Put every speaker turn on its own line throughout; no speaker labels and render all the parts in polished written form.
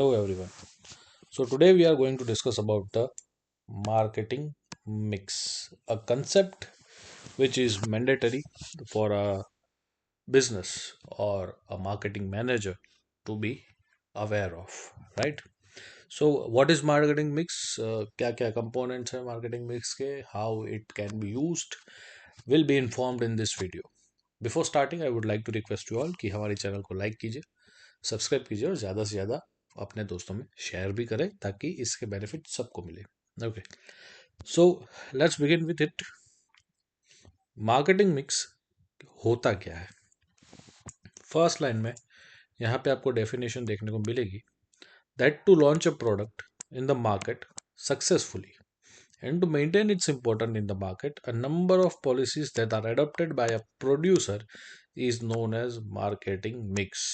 Hello everyone. So today we are going to discuss about the marketing mix, a concept which is mandatory for a business or a marketing manager to be aware of, right? So what is marketing mix? क्या क्या components है marketing mix के? How it can be used will be informed in this video. Before starting, I would like to request you all कि हमारे channel को like कीजिए, subscribe कीजिए और ज़्यादा से ज़्यादा अपने दोस्तों में शेयर भी करें ताकि इसके बेनिफिट सबको मिले। Okay, so let's begin with it. Marketing mix होता क्या है? फर्स्ट लाइन में यहाँ पे आपको डेफिनेशन देखने को मिलेगी, that to launch a product in the market successfully and to maintain its importance in the market, a number of policies that are adopted by a producer is known as marketing mix.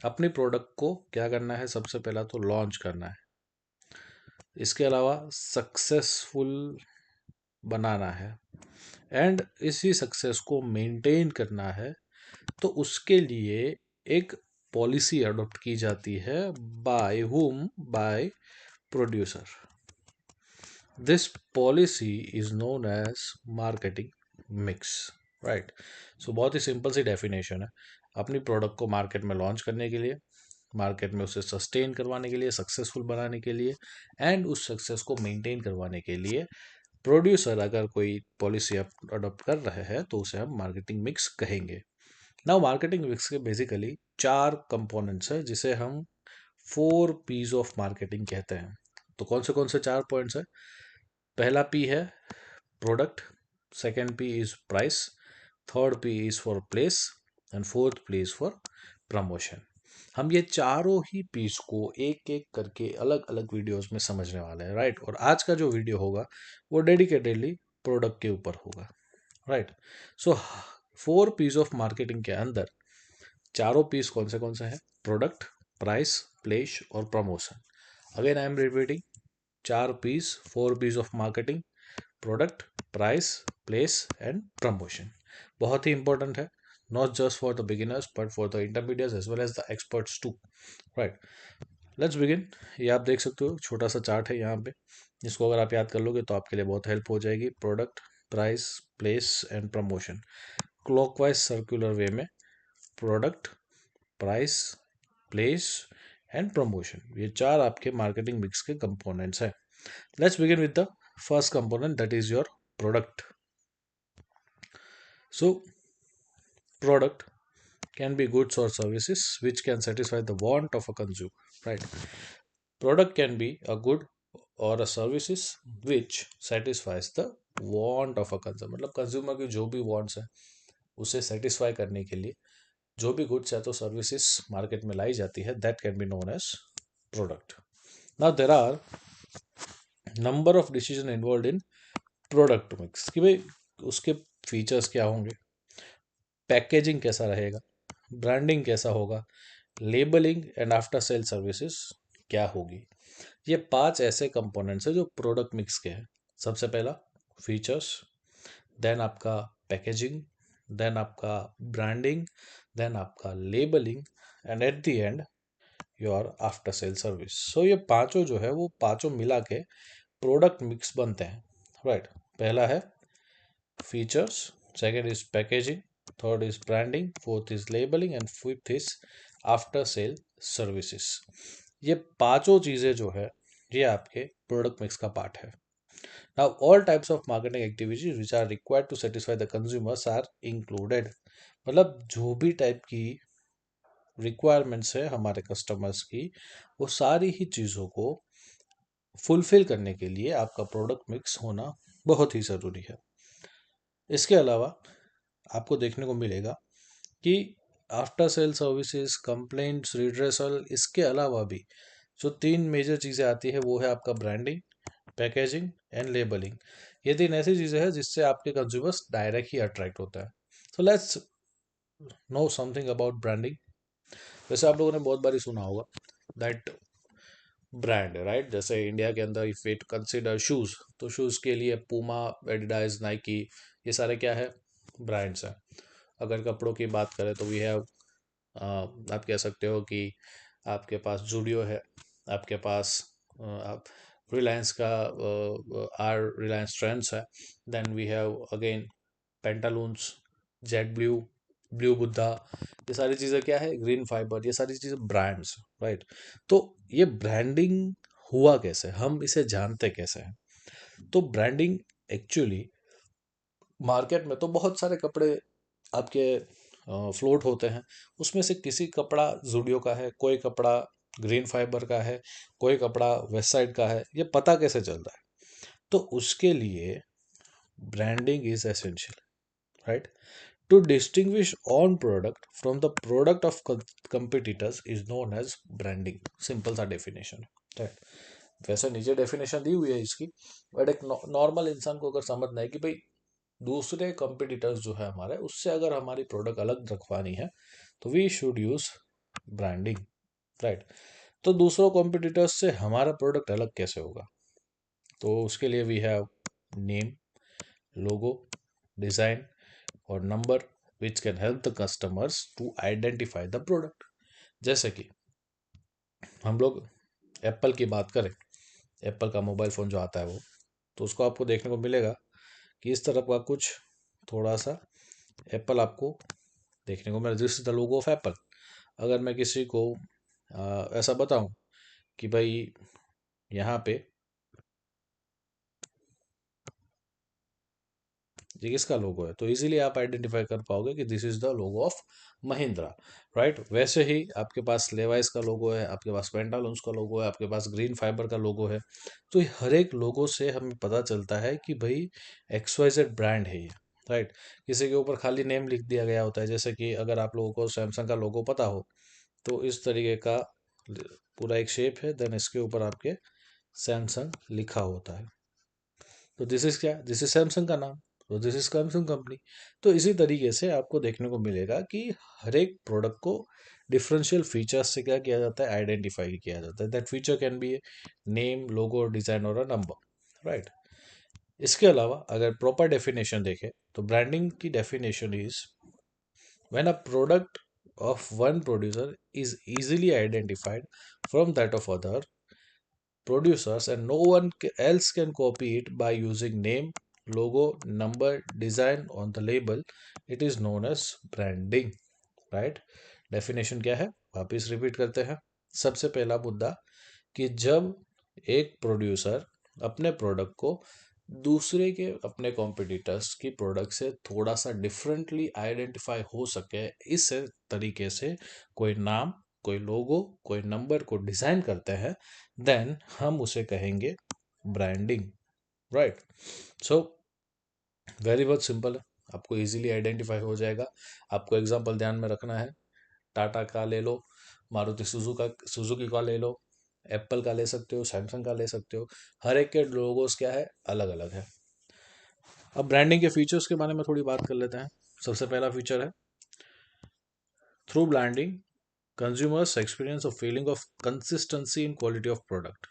अपनी product को क्या करना है? सबसे पहला तो launch करना है, इसके अलावा सक्सेसफुल बनाना है एंड इसी सक्सेस को मेंटेन करना है। तो उसके लिए एक पॉलिसी अडॉप्ट की जाती है, by whom? By producer. This policy is known as marketing mix, right? So बहुत ही सिंपल सी डेफिनेशन है। अपनी प्रोडक्ट को मार्केट में लॉन्च करने के लिए, मार्केट में उसे सस्टेन करवाने के लिए, सक्सेसफुल बनाने के लिए एंड उस सक्सेस को मेंटेन करवाने के लिए प्रोड्यूसर अगर कोई पॉलिसी अडॉप्ट कर रहे हैं तो उसे हम मार्केटिंग मिक्स कहेंगे। नाउ मार्केटिंग मिक्स के बेसिकली चार कंपोनेंट्स हैं जिसे हम 4 P's ऑफ मार्केटिंग कहते हैं। तो कौन से चार पॉइंट्स है? पहला पी है product, second P is price, third P is for place and fourth P is for promotion. हम ये चारों ही पीस को एक एक करके अलग अलग वीडियोस में समझने वाले हैं, राइट? और आज का जो वीडियो होगा वो डेडिकेटेडली प्रोडक्ट के ऊपर होगा, right? So 4 P's of marketing के अंदर चारों पीस कौन से हैं? प्रोडक्ट, प्राइस, प्लेस और promotion. Again I am repeating, 4 P's, 4 P's of marketing: product, price, place and promotion. बहुत ही इंपॉर्टेंट है, not just for the beginners but for the intermediates as well as the experts too, right? Let's begin. ये आप देख सकते हो, छोटा सा चार्ट है यहाँ पे, जिसको अगर आप याद कर लोगे तो आपके लिए बहुत हेल्प हो जाएगी। Product, price, place and promotion, clockwise circular way में। Product, price, place and promotion, ये चार आपके मार्केटिंग मिक्स के कंपोनेंट्स हैं। Let's begin with the first component, that is your product. So product can be goods or services which can satisfy the want of a consumer, right? Product can be a good or a services which satisfies the want of a consumer, मतलब consumer की जो भी wants है उसे satisfy करने के लिए जो भी गुड्स या तो सर्विसेज मार्केट में लाई जाती है, that can be known as product. Now there are number of decision involve in product mix कि भाई उसके फीचर्स क्या होंगे, पैकेजिंग कैसा रहेगा, ब्रांडिंग कैसा होगा, labelling and after sale services क्या होगी। ये 5 ऐसे कंपोनेंट्स हैं जो प्रोडक्ट मिक्स के हैं। सबसे पहला फीचर्स, देन आपका पैकेजिंग, देन आपका ब्रांडिंग, देन आपका labelling and at the end your after sale service. So ये पांचों जो है वो पांचों मिला के प्रोडक्ट मिक्स बनते हैं, राइट? पहला है features, second is packaging, third is branding, fourth is labelling and fifth is after sale services. ये पांचों चीजें जो है ये आपके प्रोडक्ट मिक्स का पार्ट है। Now all types of marketing activities which are required to satisfy the consumers are included, मतलब जो भी टाइप की रिक्वायरमेंट्स है हमारे कस्टमर्स की, वो सारी ही चीज़ों को फुलफिल करने के लिए आपका प्रोडक्ट मिक्स होना बहुत ही ज़रूरी है। इसके अलावा आपको देखने को मिलेगा कि after sale services, complaints, redressal, इसके अलावा भी जो 3 मेजर चीज़ें आती है वो है आपका ब्रांडिंग, पैकेजिंग एंड लेबलिंग। ये 3 ऐसी चीज़ें हैं जिससे आपके कंज्यूमर्स डायरेक्ट ही अट्रैक्ट होता है। So let's know something about branding. वैसे आप लोगों ने बहुत बारी सुना होगा दैट ब्रांड, राइट? जैसे इंडिया के अंदर इफ इट कंसिडर शूज़, तो शूज़ के लिए पूमा, एडिडास, नाइकी, ये सारे क्या है? ब्रांड्स हैं। अगर कपड़ों की बात करें तो वी हैव, आप कह सकते हो कि आपके पास जूडियो है, आपके पास आप रिलायंस का आर रिलायंस ट्रेंड्स है, then we have again Pantaloons, Jet Blue, Blue Buddha, ये सारी चीज़ें क्या है, ग्रीन फाइबर, ये सारी चीज़ें ब्रांड्स, राइट। तो ये ब्रांडिंग हुआ कैसे, हम इसे जानते कैसे हैं? तो ब्रांडिंग एक्चुअली मार्केट में तो बहुत सारे कपड़े आपके फ्लोट होते हैं, उसमें से किसी कपड़ा जूडियो का है, कोई कपड़ा ग्रीन फाइबर का है, कोई कपड़ा वेस्ट साइड का है, ये पता कैसे चलता है? तो उसके लिए branding is essential, right. To distinguish on product from the product of competitors is known as branding. Simple सा डेफिनेशन, राइट। वैसे नीचे डेफिनेशन दी हुई है इसकी, बट एक नॉर्मल इंसान को अगर समझना है कि भाई दूसरे कंपिटिटर्स जो है हमारे, उससे अगर हमारी प्रोडक्ट अलग रखवानी है तो we should use branding, right. तो दूसरों कॉम्पिटिटर्स से हमारा प्रोडक्ट अलग कैसे होगा? तो उसके लिए we have name, logo, design और number which can help the customers to identify the product. जैसे कि हम लोग एप्पल की बात करें, एप्पल का मोबाइल फ़ोन जो आता है वो, तो उसको आपको देखने को मिलेगा कि इस तरह का कुछ थोड़ा सा एप्पल आपको देखने को मिला, this is the logo of Apple. अगर मैं किसी को ऐसा बताऊं कि भाई यहाँ पे ये किसका लोगो है, तो इजीली आप आइडेंटिफाई कर पाओगे कि this is the logo of Mahindra, right. वैसे ही आपके पास लेवाइस का लोगो है, आपके पास पेंटालून्स का लोगो है, आपके पास ग्रीन फाइबर का लोगो है। तो ये हर एक लोगो से हमें पता चलता है कि भाई XYZ ब्रांड है ये, राइट। किसी के ऊपर खाली नेम लिख दिया गया होता है, जैसे कि अगर आप लोगों को सैमसंग का लोगो पता हो तो इस तरीके का पूरा एक शेप है, देन इसके ऊपर आपके सैमसंग लिखा होता है। तो दिस इज क्या, दिस इज सैमसंग का नाम, तो दिस इज सैमसंग कंपनी। तो इसी तरीके से आपको देखने को मिलेगा कि हर एक प्रोडक्ट को डिफरेंशियल फीचर्स से क्या किया जाता है, आइडेंटिफाई किया जाता है। That feature can be name, logo, design और अ नंबर, राइट। इसके अलावा अगर प्रॉपर डेफिनेशन देखें तो ब्रांडिंग की definition is when a product of one producer is easily identified from that of other producers and no one else can copy it by using name, logo, number, design on the label, it is known as branding, right। Definition क्या है, वापिस repeat करते हैं। सबसे पहला मुद्दा कि जब एक प्रोड्यूसर अपने प्रोडक्ट को दूसरे के अपने कॉम्पिटिटर्स की प्रोडक्ट से थोड़ा सा डिफरेंटली आइडेंटिफाई हो सके, इस तरीके से कोई नाम, कोई लोगो, कोई नंबर को डिजाइन करते हैं, देन हम उसे कहेंगे ब्रांडिंग, राइट। सो वेरी बहुत सिंपल है, आपको इजीली आइडेंटिफाई हो जाएगा। आपको एग्जांपल ध्यान में रखना है, टाटा का ले लो, मारुति सुजुकी का ले लो, एप्पल का ले सकते हो, सैमसंग का ले सकते हो, हर एक के लोगोस क्या है, अलग अलग है। अब ब्रांडिंग के फीचर्स के बारे में थोड़ी बात कर लेते हैं। सबसे पहला फीचर है through branding consumers experience of feeling of consistency in quality of product,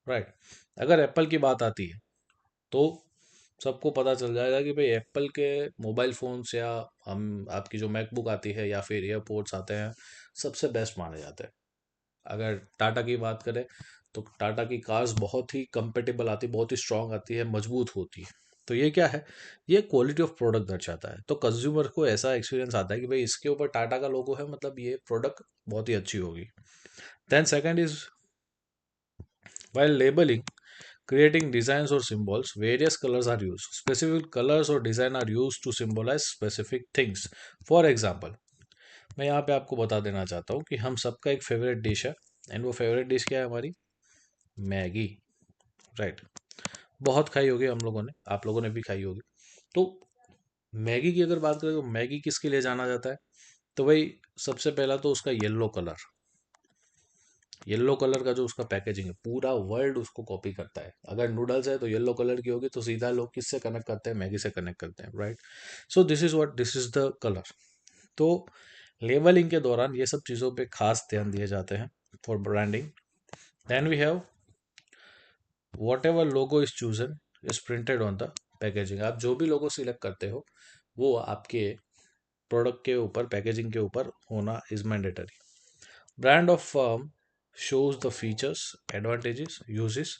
right. अगर एप्पल की बात आती है तो सबको पता चल जाएगा कि भाई एप्पल के मोबाइल फ़ोन्स या हम आपकी जो मैकबुक आती है या फिर एयरपोर्ट्स आते हैं, सबसे बेस्ट माने जाते हैं। अगर टाटा की बात करें तो टाटा की कार्स बहुत ही कंपेटेबल आती है, बहुत ही स्ट्रांग आती है, मजबूत होती है। तो ये क्या है, ये क्वालिटी ऑफ प्रोडक्ट दर्शाता है। तो कंज्यूमर को ऐसा एक्सपीरियंस आता है कि भाई इसके ऊपर टाटा का लोगो है, मतलब ये प्रोडक्ट बहुत ही अच्छी होगी। Then second is while labeling, creating designs or symbols, various colors are used. Specific colors or design are used to symbolize specific things. For example, मैं यहाँ पे आपको बता देना चाहता हूँ कि हम सबका एक फेवरेट डिश है, एंड वो फेवरेट डिश क्या है हमारी, मैगी, राइट। बहुत खाई होगी हम लोगों ने, आप लोगों ने भी खाई होगी। तो मैगी की अगर बात करें तो मैगी किसके लिए जाना जाता है, तो भाई सबसे पहला तो उसका येलो कलर, येलो कलर का जो उसका पैकेजिंग है, पूरा वर्ल्ड उसको कॉपी करता है। अगर नूडल्स है तो येलो कलर की होगी, तो सीधा लोग किससे कनेक्ट करते हैं, मैगी से कनेक्ट करते हैं, right. So this is what, this is the colour. तो लेबलिंग के दौरान ये सब चीज़ों पे खास ध्यान दिए जाते हैं for branding. Then we have whatever logo is chosen is printed on the packaging. आप जो भी लोगो सिलेक्ट करते हो वो आपके प्रोडक्ट के ऊपर, पैकेजिंग के ऊपर होना is mandatory. Brand of firm shows the features, advantages, uses,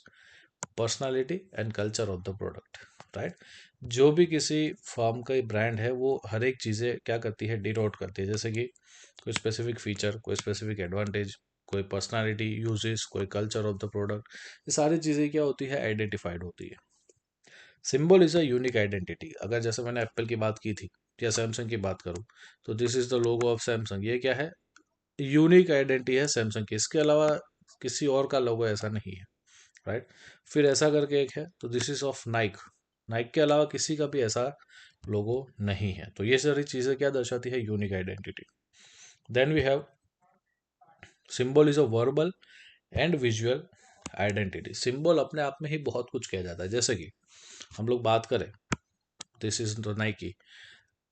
personality and culture of the product, right. जो भी किसी फर्म का ब्रांड है वो हर एक चीज़ें क्या करती है, डिनोट करती है, जैसे कि कोई स्पेसिफिक फीचर, कोई स्पेसिफिक एडवांटेज, कोई पर्सनालिटी, यूजेस, कोई कल्चर ऑफ द प्रोडक्ट, ये सारी चीज़ें क्या होती है, आइडेंटिफाइड होती है। Symbol is a unique identity. अगर जैसे मैंने एप्पल की बात की थी या सैमसंग की बात करूँ, तो this is the logo of Samsung. ये क्या है, यूनिक आइडेंटिटी है सैमसंग की, इसके अलावा किसी और का लोगो ऐसा नहीं है, राइट। फिर ऐसा करके एक है, तो this is of Naik. Naik के अलावा किसी का भी ऐसा लोगो नहीं है। तो ये सारी चीज़ें क्या दर्शाती है, unique identity. Then we have symbol is a verbal and visual identity. Symbol अपने आप में ही बहुत कुछ किया जाता है, जैसे कि हम लोग बात करें, दिस इज द नाइकी।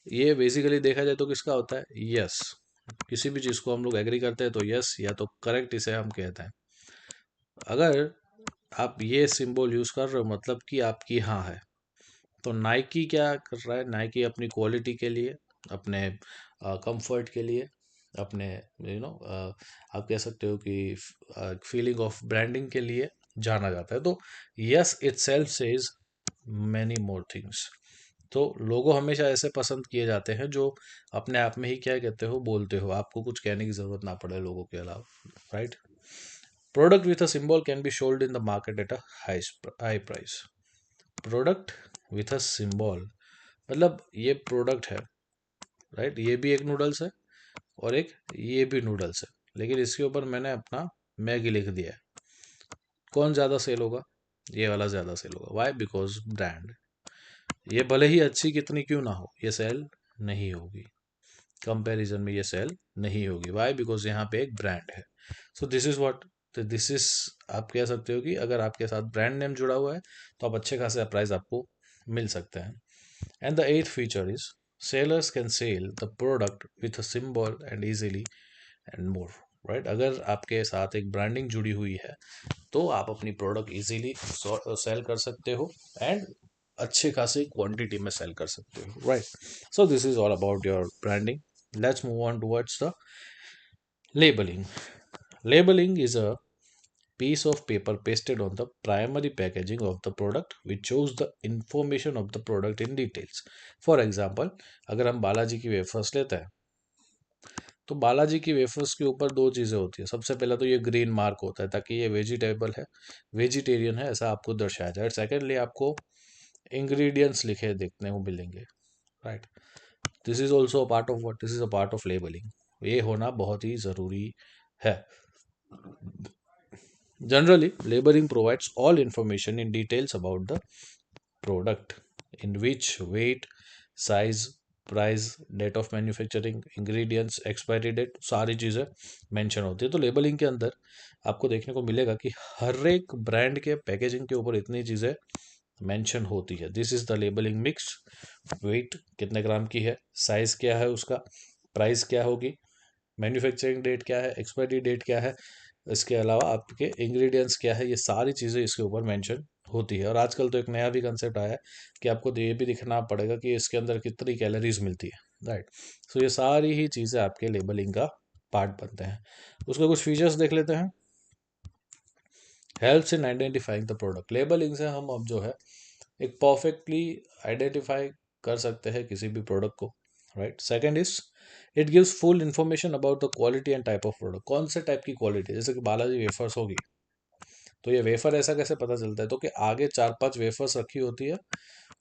ये बेसिकली देखा जाए तो किसका होता है, यस। किसी भी चीज़ को हम लोग एग्री करते हैं तो यस या तो करेक्ट इसे हम कहते हैं। अगर आप ये सिंबल यूज़ कर रहे हो मतलब कि आपकी हाँ है। तो नाइकी क्या कर रहा है, नाइकी अपनी क्वालिटी के लिए, अपने कंफर्ट के लिए, अपने आप कह सकते हो कि फीलिंग ऑफ ब्रांडिंग के लिए जाना जाता है। तो yes it self says many more things. तो लोगों हमेशा ऐसे पसंद किए जाते हैं जो अपने आप में ही क्या कहते हो, बोलते हो, आपको कुछ कहने की जरूरत ना पड़े लोगों के अलावा, right. Product with a symbol can be sold in the market at a high price. Product with a symbol मतलब ये प्रोडक्ट है, राइट। ये भी एक नूडल्स है और एक ये भी नूडल्स है, लेकिन इसके ऊपर मैंने अपना मैगी लिख दिया है। कौन ज़्यादा सेल होगा, ये वाला ज़्यादा सेल होगा। Why, because brand. ये भले ही अच्छी कितनी क्यों ना हो, ये सेल नहीं होगी, कंपैरिजन में ये सेल नहीं होगी। वाई, बिकॉज यहाँ पे एक ब्रांड है। सो this is what, this is, आप कह सकते हो कि अगर आपके साथ ब्रांड नेम जुड़ा हुआ है तो आप अच्छे खासे प्राइस आपको मिल सकते हैं। And the eighth feature is sellers can sell the product with a symbol and easily and more, right। अगर आपके साथ एक ब्रांडिंग जुड़ी हुई है तो आप अपनी प्रोडक्ट इजीली सेल कर सकते हो एंड अच्छे खासी क्वांटिटी में सेल कर सकते हो, right. So this is all about your branding. Let's move on towards the labeling. Labeling is a piece of paper pasted on the primary packaging of the product which shows the information of the product in details. For example, अगर हम बालाजी की wafers लेते हैं तो बालाजी की wafers के ऊपर दो चीज़ें होती है। सबसे पहला तो ये ग्रीन मार्क होता है ताकि ये वेजिटेबल है, वेजिटेरियन है, ऐसा आपको दर्शाया जाए। सेकेंडली आपको इंग्रेडिएंट्स लिखे देखने को मिलेंगे, right. This is also a part of what, this is a part of labelling. ये होना बहुत ही ज़रूरी है। Generally, labeling provides all information in details about the product, in which weight, size, price, date of manufacturing, ingredients, expiry date, सारी चीज़ें mention होती है। तो लेबलिंग के अंदर आपको देखने को मिलेगा कि हर एक ब्रांड के पैकेजिंग के ऊपर इतनी चीज़ें मेंशन होती है। This is the labeling mix. Weight कितने ग्राम की है, साइज़ क्या है उसका, प्राइस क्या होगी, मैन्युफैक्चरिंग डेट क्या है, एक्सपायरी डेट क्या है, इसके अलावा आपके इंग्रेडिएंट्स क्या है, ये सारी चीज़ें इसके ऊपर मेंशन होती है। और आजकल तो एक नया भी कंसेप्ट आया है कि आपको तो ये भी दिखना पड़ेगा कि इसके अंदर कितनी कैलोरीज मिलती है, राइट। सो ये सारी ही चीज़ें आपके लेबलिंग का पार्ट बनते हैं। उसके कुछ फीचर्स देख लेते हैं। Helps in identifying the product. Labelling से हम अब जो है एक परफेक्टली आइडेंटिफाई कर सकते हैं किसी भी प्रोडक्ट को, right. Second is it gives full information about the quality and type of product. कौन से टाइप की क्वालिटी, जैसे कि बालाजी वेफर्स होगी तो ये वेफर ऐसा कैसे पता चलता है, तो कि आगे 4-5 वेफर्स रखी होती है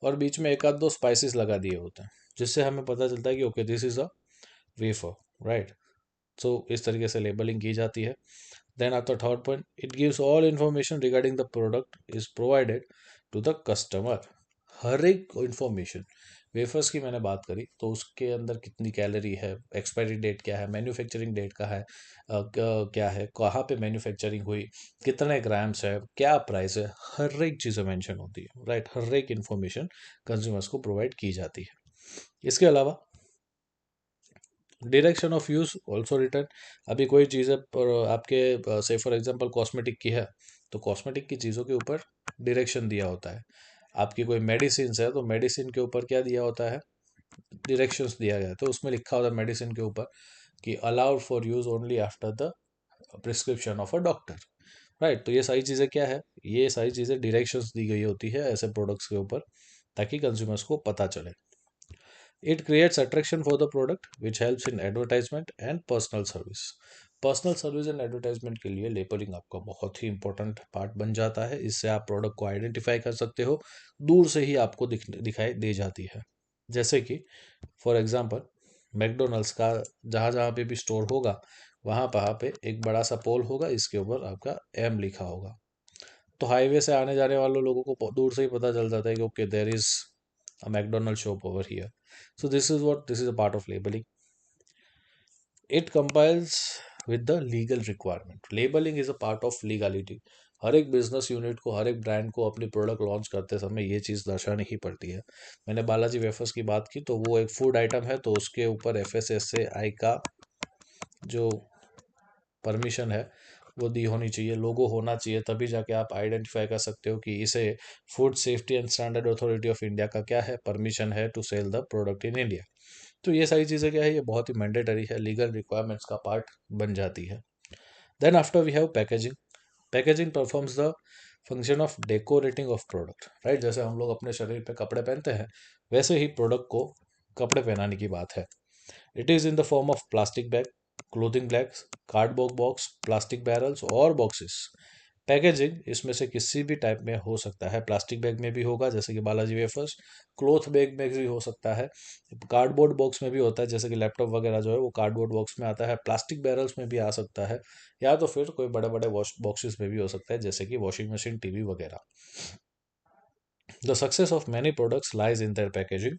और बीच में एक आध दो स्पाइसेस लगा दिए होते हैं, जिससे हमें पता चलता है कि okay this is a wafer, right. So इस तरीके से लेबलिंग की जाती है। Then after third point, it gives all information regarding the product is provided to the customer. हर एक इंफॉर्मेशन, वेफर्स की मैंने बात करी तो उसके अंदर कितनी कैलोरी है, एक्सपायरी डेट क्या है, मैन्युफैक्चरिंग डेट का है, क्या है, कहाँ पे मैन्युफैक्चरिंग हुई, कितने ग्राम्स है, क्या प्राइस है, हर एक चीज़ें मेंशन होती है, राइट। हर एक इंफॉर्मेशन कंज्यूमर्स को प्रोवाइड की जाती है। इसके अलावा direction of use also written. अभी कोई चीज़ है पर आपके से फॉर एग्जांपल कॉस्मेटिक की है तो कॉस्मेटिक की चीज़ों के ऊपर डायरेक्शन दिया होता है। आपकी कोई मेडिसिन है तो मेडिसिन के ऊपर क्या दिया होता है, डायरेक्शंस दिया गया है। तो उसमें लिखा होता है मेडिसिन के ऊपर कि allowed for use only after the prescription of a doctor, right. तो ये सारी चीज़ें क्या है, ये सारी चीज़ें डायरेक्शंस दी गई होती है ऐसे प्रोडक्ट्स के ऊपर, ताकि कंज्यूमर्स को पता चले। It creates attraction for the product which helps in advertisement and personal service. Personal service and advertisement के लिए लेबलिंग आपका बहुत ही इंपॉर्टेंट पार्ट बन जाता है। इससे आप प्रोडक्ट को आइडेंटिफाई कर सकते हो, दूर से ही आपको दिखाई दे जाती है। जैसे कि फॉर एग्जांपल मैकडोनल्ड्स का जहाँ जहाँ पे भी स्टोर होगा, वहाँ पे एक बड़ा सा पोल होगा, इसके ऊपर आपका एम लिखा होगा। तो हाईवे से आने जाने वाले लोगों को दूर से ही पता चल जाता है कि okay there is a McDonald shop over here. So this is a part of labeling. It compiles with the legal requirement. Labeling is a part of legality. हर एक बिजनेस यूनिट को, हर एक ब्रांड को अपनी प्रोडक्ट लॉन्च करते समय ये चीज़ दर्शानी ही पड़ती है। मैंने बालाजी वेफर्स की बात की, तो वो एक फूड आइटम है, तो उसके ऊपर FSSAI का जो परमिशन है वो दी होनी चाहिए, लोगो होना चाहिए, तभी जाके आप आइडेंटिफाई कर सकते हो कि इसे food safety and standard authority of India का क्या है, परमिशन है to sell the product in India. तो ये सारी चीज़ें क्या है, ये बहुत ही मैंडेटरी है, लीगल रिक्वायरमेंट्स का पार्ट बन जाती है। Then after we have packaging. Packaging performs the function of decorating of product, right. जैसे हम लोग अपने शरीर पे कपड़े पहनते हैं, वैसे ही प्रोडक्ट को कपड़े पहनाने की बात है। It is in the form of plastic bag, clothing bags, cardboard box, plastic barrels और boxes। पैकेजिंग इसमें से किसी भी टाइप में हो सकता है। प्लास्टिक बैग में भी होगा जैसे कि बालाजी वेफर्स, क्लोथ बैग में भी हो सकता है, कार्डबोर्ड बॉक्स में भी होता है जैसे कि लैपटॉप वगैरह जो है वो कार्डबोर्ड बॉक्स में आता है, प्लास्टिक बैरल्स में भी आ सकता है, या तो फिर कोई बड़े बड़े वॉश बॉक्सेस में भी हो सकता है जैसे कि वॉशिंग मशीन, टीवी वगैरह। The success of many products lies in their packaging,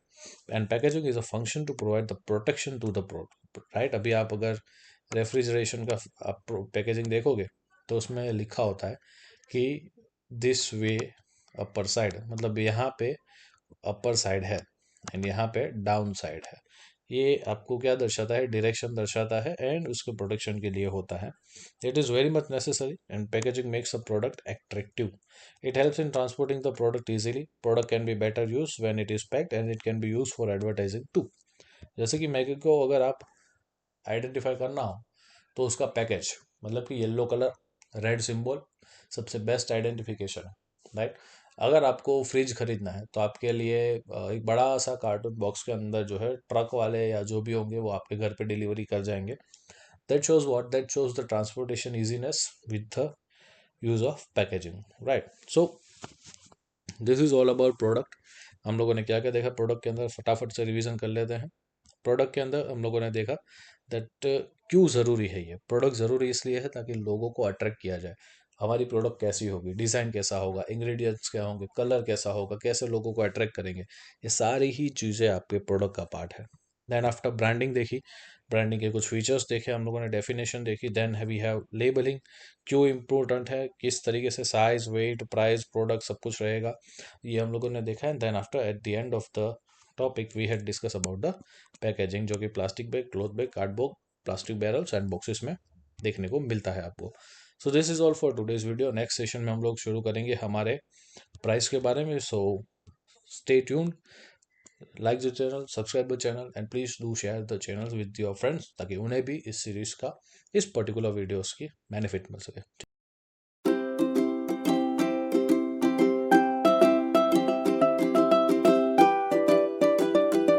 and packaging is a function to provide the protection to the product, right। अभी आप अगर रेफ्रिजरेशन का आप पैकेजिंग देखोगे तो उसमें लिखा होता है कि दिस वे अपर साइड, मतलब यहाँ पे अपर साइड है एंड यहाँ पे डाउन साइड है। ये आपको क्या दर्शाता है, डायरेक्शन दर्शाता है, एंड उसके प्रोटेक्शन के लिए होता है। It is very much necessary and packaging makes a product attractive. It helps in transporting the product easily. Product can be better use when it is packed and it can be use for advertising too. जैसे कि Maggi को अगर आप identify करना हो तो उसका package, मतलब कि येलो कलर, रेड सिंबल सबसे बेस्ट आइडेंटिफिकेशन है, राइट। अगर आपको फ्रिज खरीदना है तो आपके लिए एक बड़ा सा कार्टून बॉक्स के अंदर जो है ट्रक वाले या जो भी होंगे वो आपके घर पे डिलीवरी कर जाएंगे। That shows what, that shows the transportation easiness with the use of packaging, right. So this is all about product. हम लोगों ने क्या क्या देखा प्रोडक्ट के अंदर, फटाफट से रिवीजन कर लेते हैं। प्रोडक्ट के अंदर हम लोगों ने देखा दैट क्यों ज़रूरी है। ये प्रोडक्ट ज़रूरी इसलिए है ताकि लोगों को अट्रैक्ट किया जाए। हमारी प्रोडक्ट कैसी होगी, डिज़ाइन कैसा होगा, इंग्रेडिएंट्स क्या होंगे, कलर कैसा होगा, कैसे लोगों को अट्रैक्ट करेंगे, ये सारी ही चीज़ें आपके प्रोडक्ट का पार्ट है। देन आफ्टर ब्रांडिंग देखी, ब्रांडिंग के कुछ फीचर्स देखे हम लोगों ने, डेफिनेशन देखी। देन वी हैव लेबलिंग, क्यों इम्पोर्टेंट है, किस तरीके से साइज, वेट, प्राइस, प्रोडक्ट सब कुछ रहेगा, ये हम लोगों ने देखा है। Then after at the end of the topic we had discuss about the packaging, जो कि plastic bag, cloth bag, cardboard, plastic barrels and boxes में देखने को मिलता है आपको। So this is all for today's video. Next session में हम लोग शुरू करेंगे हमारे प्राइस के बारे में। So stay tuned, like the channel, subscribe the channel and please do share the channel with your friends, ताकि उन्हें भी इस सीरीज का, इस पर्टिकुलर वीडियोस की बेनिफिट मिल सके।